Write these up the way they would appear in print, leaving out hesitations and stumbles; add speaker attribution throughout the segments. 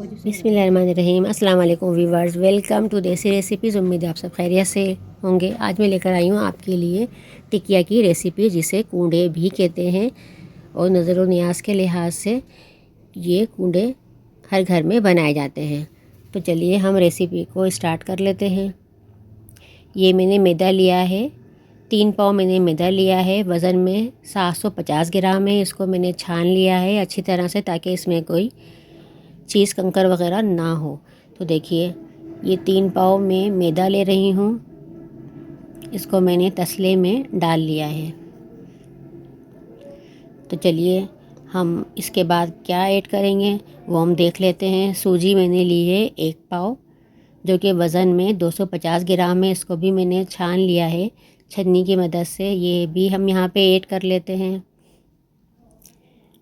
Speaker 1: बिस्मिल्लाहिर्रहमानिर्रहीम। अस्सलाम वालेकुम व्यूवर्स, वेलकम टू देसी रेसिपीज़। उम्मीद है आप सब खैरियत से होंगे। आज मैं लेकर आई हूँ आपके लिए टिकिया की रेसिपी, जिसे कूंडे भी कहते हैं और नज़र व नियाज के लिहाज से ये कूंडे हर घर में बनाए जाते हैं। तो चलिए हम रेसिपी को स्टार्ट कर लेते हैं। ये मैंने मैदा लिया है, 3 पाव मैंने मैदा लिया है। वज़न में 750 ग्राम है। इसको मैंने छान लिया है अच्छी तरह से, ताकि इसमें कोई चीज़ कंकर वगैरह ना हो। तो देखिए, ये 3 पाव में मैदा ले रही हूँ। इसको मैंने तसले में डाल लिया है। तो चलिए हम इसके बाद क्या ऐड करेंगे वो हम देख लेते हैं। सूजी मैंने ली है 1 पाव, जो कि वज़न में 250 ग्राम है। इसको भी मैंने छान लिया है छन्नी की मदद से। ये भी हम यहाँ पे ऐड कर लेते हैं।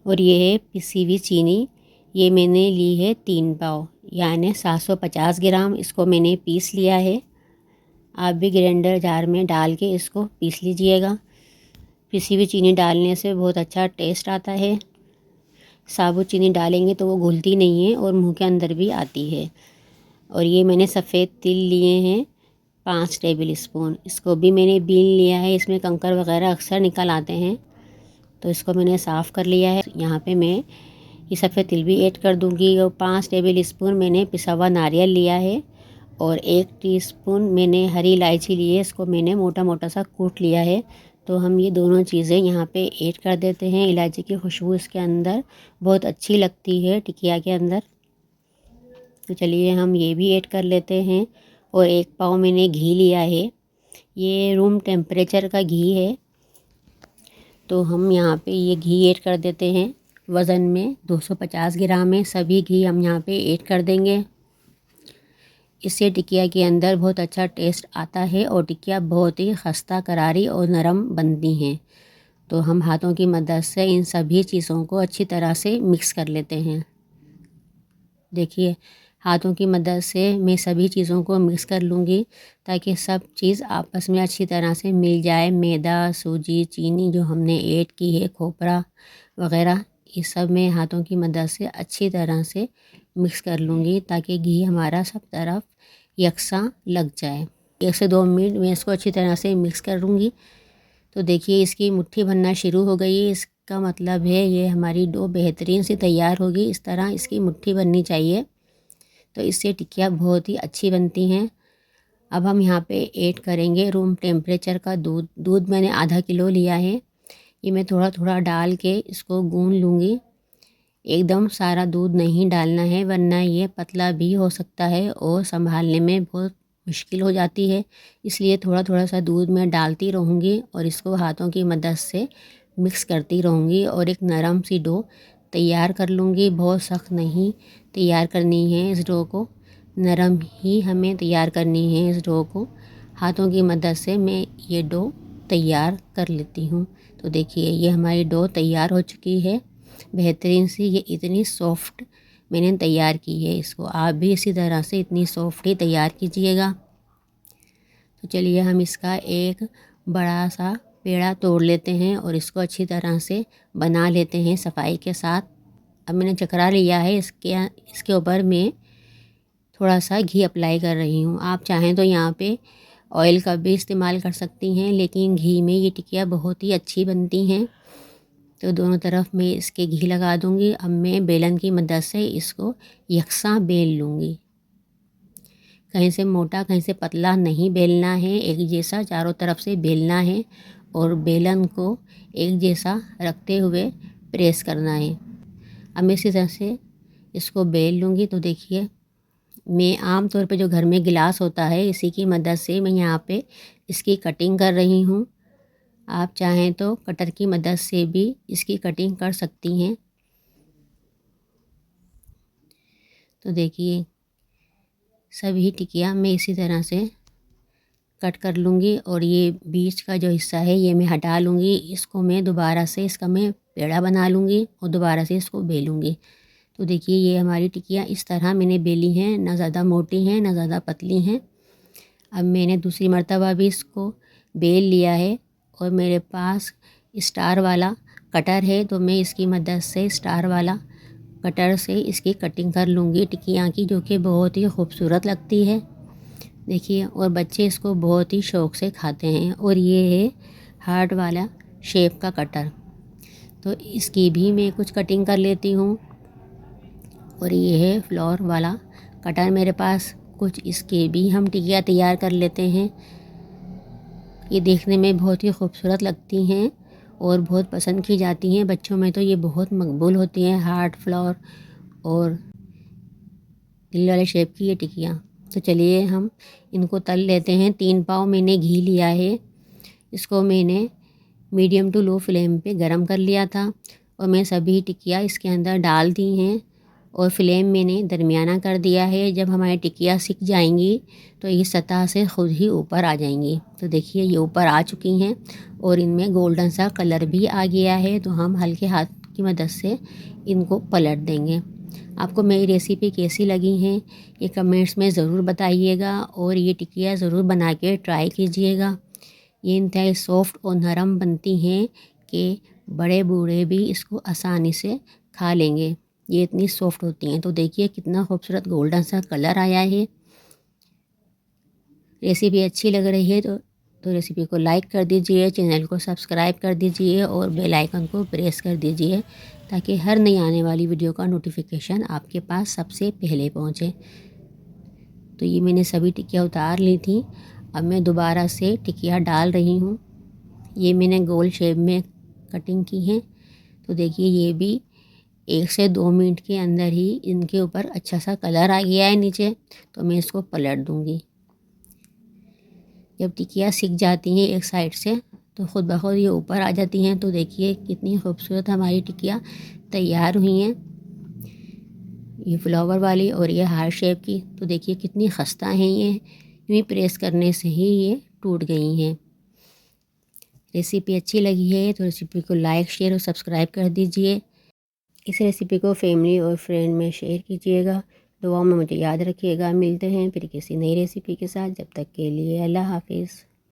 Speaker 1: और ये है पिसी हुई चीनी, ये मैंने ली है 3 पाव, यानी 750 ग्राम। इसको मैंने पीस लिया है। आप भी ग्राइंडर जार में डाल के इसको पीस लीजिएगा। पिसी हुई चीनी डालने से बहुत अच्छा टेस्ट आता है। साबुत चीनी डालेंगे तो वो घुलती नहीं है और मुंह के अंदर भी आती है। और ये मैंने सफ़ेद तिल लिए हैं 5 टेबल स्पून। इसको भी मैंने बीन लिया है। इसमें कंकर वगैरह अक्सर निकल आते हैं, तो इसको मैंने साफ़ कर लिया है। यहाँ पे मैं ये सफ़ेद तिल भी ऐड कर दूँगी। और 5 टेबल स्पून मैंने पिसा हुआ नारियल लिया है और 1 टीस्पून मैंने हरी इलायची ली है। इसको मैंने मोटा मोटा सा कूट लिया है। तो हम ये दोनों चीज़ें यहाँ पे ऐड कर देते हैं। इलायची की खुशबू इसके अंदर बहुत अच्छी लगती है टिकिया के अंदर। तो चलिए हम ये भी ऐड कर लेते हैं। और 1 पाव मैंने घी लिया है। ये रूम टेम्परेचर का घी है। तो हम यहाँ पे ये घी ऐड कर देते हैं। वज़न में 250 ग्राम है। सभी घी हम यहाँ पे ऐड कर देंगे। इससे टिकिया के अंदर बहुत अच्छा टेस्ट आता है और टिकिया बहुत ही खस्ता, करारी और नरम बनती हैं। तो हम हाथों की मदद से इन सभी चीज़ों को अच्छी तरह से मिक्स कर लेते हैं। देखिए, हाथों की मदद से मैं सभी चीज़ों को मिक्स कर लूँगी, ताकि सब चीज़ आपस में अच्छी तरह से मिल जाए। मैदा, सूजी, चीनी जो हमने ऐड की है, खोपरा वगैरह, ये सब मैं हाथों की मदद से अच्छी तरह से मिक्स कर लूँगी, ताकि घी हमारा सब तरफ यकसा लग जाए। 1 से 2 मिनट मैं इसको अच्छी तरह से मिक्स कर लूँगी। तो देखिए, इसकी मुट्ठी बनना शुरू हो गई है। इसका मतलब है ये हमारी डो बेहतरीन सी तैयार होगी। इस तरह इसकी मुट्ठी बननी चाहिए, तो इससे टिकिया बहुत ही अच्छी बनती हैं। अब हम यहाँ पे ऐड करेंगे रूम टेम्परेचर का दूध। दूध मैंने आधा किलो लिया है। ये मैं थोड़ा थोड़ा डाल के इसको गूँध लूँगी। एकदम सारा दूध नहीं डालना है, वरना ये पतला भी हो सकता है और संभालने में बहुत मुश्किल हो जाती है। इसलिए थोड़ा थोड़ा सा दूध मैं डालती रहूँगी और इसको हाथों की मदद से मिक्स करती रहूँगी और एक नरम सी डो तैयार कर लूँगी। बहुत सख्त नहीं तैयार करनी है इस डो को, नरम ही हमें तैयार करनी है इस डो को। हाथों की मदद से मैं ये डो तैयार कर लेती हूँ। तो देखिए, ये हमारी डो तैयार हो चुकी है बेहतरीन सी। ये इतनी सॉफ्ट मैंने तैयार की है। इसको आप भी इसी तरह से इतनी सॉफ्ट ही तैयार कीजिएगा। तो चलिए हम इसका एक बड़ा सा पेड़ा तोड़ लेते हैं और इसको अच्छी तरह से बना लेते हैं सफाई के साथ। अब मैंने चकरा लिया है। इसके ऊपर मैं थोड़ा सा घी अप्लाई कर रही हूँ। आप चाहें तो यहाँ पे ऑयल का भी इस्तेमाल कर सकती हैं, लेकिन घी में ये टिकिया बहुत ही अच्छी बनती हैं। तो दोनों तरफ मैं इसके घी लगा दूँगी। अब मैं बेलन की मदद से इसको यकसा बेल लूँगी। कहीं से मोटा कहीं से पतला नहीं बेलना है, एक जैसा चारों तरफ से बेलना है और बेलन को एक जैसा रखते हुए प्रेस करना है। अब मैं इसी तरह से इसको बेल लूँगी। तो देखिए, मैं आम तौर पे जो घर में गिलास होता है, इसी की मदद से मैं यहाँ पे इसकी कटिंग कर रही हूँ। आप चाहें तो कटर की मदद से भी इसकी कटिंग कर सकती हैं। तो देखिए, सभी टिकिया मैं इसी तरह से कट कर लूँगी और ये बीच का जो हिस्सा है ये मैं हटा लूँगी। इसको मैं दोबारा से इसका मैं पेड़ा बना लूँगी और दोबारा से इसको बेलूँगी। तो देखिए, ये हमारी टिकिया इस तरह मैंने बेली हैं, ना ज़्यादा मोटी हैं ना ज़्यादा पतली हैं। अब मैंने दूसरी मर्तबा भी इसको बेल लिया है और मेरे पास स्टार वाला कटर है, तो मैं इसकी मदद से स्टार वाला कटर से इसकी कटिंग कर लूँगी टिकिया की, जो कि बहुत ही खूबसूरत लगती है। देखिए, और बच्चे इसको बहुत ही शौक़ से खाते हैं। और ये है हार्ट वाला शेप का कटर, तो इसकी भी मैं कुछ कटिंग कर लेती हूँ। और ये है फ्लावर वाला कटर मेरे पास, कुछ इसके भी हम टिकिया तैयार कर लेते हैं। ये देखने में बहुत ही खूबसूरत लगती हैं और बहुत पसंद की जाती हैं बच्चों में, तो ये बहुत मकबूल होती हैं। हार्ट, फ्लावर और दिल वाले शेप की ये टिकिया। तो चलिए हम इनको तल लेते हैं। 3 पाव मैंने घी लिया है, इसको मैंने मीडियम टू लो फ्लेम पे गरम कर लिया था और मैं सभी टिकिया इसके अंदर डाल दी हैं और फ्लेम मैंने दरमियाना कर दिया है। जब हमारी टिकिया सिक जाएंगी तो ये सतह से खुद ही ऊपर आ जाएंगी। तो देखिए ये ऊपर आ चुकी हैं और इनमें गोल्डन सा कलर भी आ गया है। तो हम हल्के हाथ की मदद से इनको पलट देंगे। आपको मेरी रेसिपी कैसी लगी हैं ये कमेंट्स में ज़रूर बताइएगा और ये टिकिया ज़रूर बना के ट्राई कीजिएगा। ये इंतहाई सॉफ्ट और नरम बनती हैं कि बड़े बूढ़े भी इसको आसानी से खा लेंगे, ये इतनी सॉफ्ट होती हैं। तो देखिए कितना खूबसूरत गोल्डन सा कलर आया है। रेसिपी अच्छी लग रही है तो रेसिपी को लाइक कर दीजिए, चैनल को सब्सक्राइब कर दीजिए और बेल आइकन को प्रेस कर दीजिए ताकि हर नई आने वाली वीडियो का नोटिफिकेशन आपके पास सबसे पहले पहुंचे। तो ये मैंने सभी टिकिया उतार ली थी। अब मैं दोबारा से टिकिया डाल रही हूँ। ये मैंने गोल शेप में कटिंग की है। तो देखिए ये भी 1 से 2 मिनट के अंदर ही इनके ऊपर अच्छा सा कलर आ गया है नीचे। तो मैं इसको पलट दूँगी। जब टिकिया सिक जाती हैं एक साइड से तो ख़ुद ब खुद ये ऊपर आ जाती हैं। तो देखिए कितनी खूबसूरत हमारी टिकिया तैयार हुई हैं, ये फ्लावर वाली और ये हार्ट शेप की। तो देखिए कितनी खस्ता हैं ये, यूँ ही प्रेस करने से ही ये टूट गई हैं। रेसिपी अच्छी लगी है तो रेसिपी को लाइक, शेयर और सब्सक्राइब कर दीजिए। इस रेसिपी को फैमिली और फ्रेंड में शेयर कीजिएगा। दुआओं में मुझे याद रखिएगा। मिलते हैं फिर किसी नई रेसिपी के साथ। जब तक के लिए अल्लाह हाफिज़।